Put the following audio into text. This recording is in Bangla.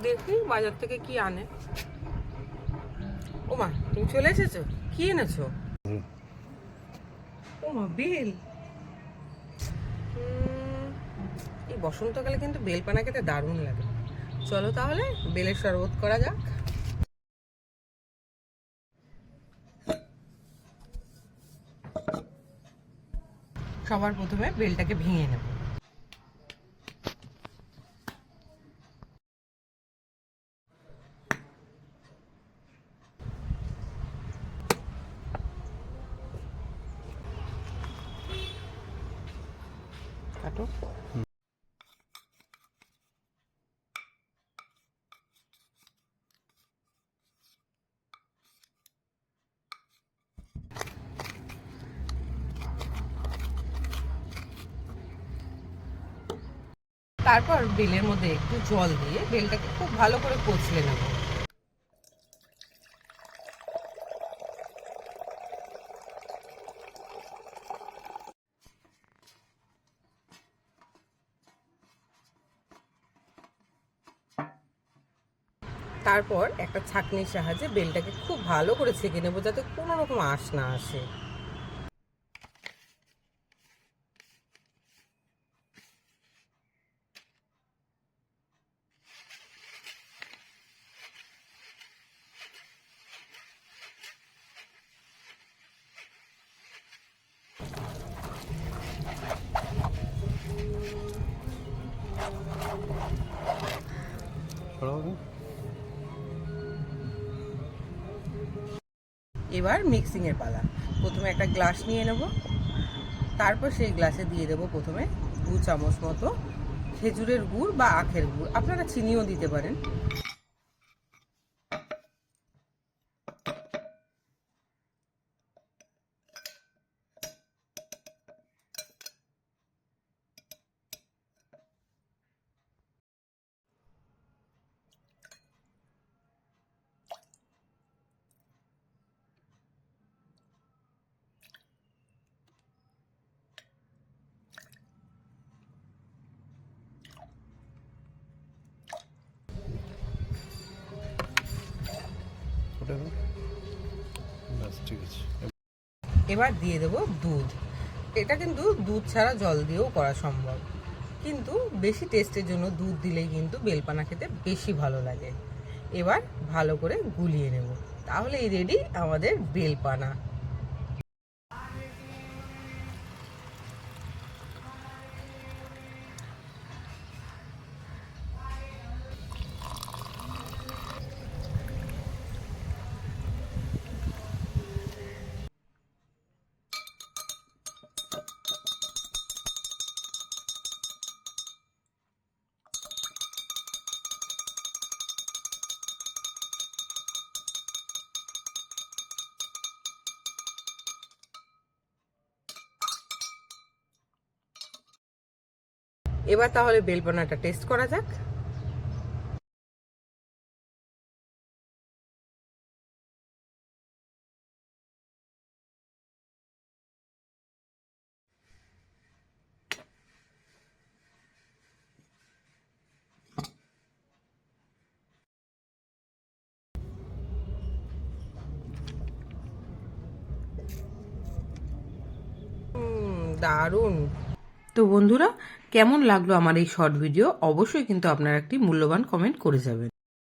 দেখি বাজার থেকে কি আনে। ও মা, তুমি চলে এসেছো? কি এনেছো? ও মা, বেল। এই বসন্তকালে কিন্তু বেলপানা খেতে দারুণ লাগে। চলো তাহলে বেলের শরবত করা যাক। সবার প্রথমে বেলটাকে ভেঙে নেব। কাটো। তারপর বেলের মধ্যে একটু জল দিয়ে বেলটাকে খুব ভালো করে কচলে নেব। তারপর একটা ছাঁকনির সাহায্যে বেলটাকে খুব ভালো করে ছেঁকে নেবো, যাতে কোনো রকম আঁশ না আসে। এবার মিক্সিং এর পালা। প্রথমে একটা গ্লাস নিয়ে নেব, তারপর সেই গ্লাসে দিয়ে দেবো প্রথমে 2 চামচ মতো খেজুরের গুড় বা আখের গুড়, আপনারা চিনিও দিতে পারেন। এবার দিয়ে দেবো দুধ। এটা কিন্তু দুধ ছাড়া জল দিয়েও করা সম্ভব, কিন্তু বেশি টেস্টের জন্য দুধ দিলেই কিন্তু বেলপানা খেতে বেশি ভালো লাগে। এবার ভালো করে গুলিয়ে নেব, তাহলেই রেডি আমাদের বেলপানা। এবার তাহলে বেলপানাটা টেস্ট করা যাক। দারুণ। তো বন্ধুরা, কেমন লাগলো আমার এই শর্ট ভিডিও? অবশ্যই কিন্তু আপনারা একটি মূল্যবান কমেন্ট করে যাবেন।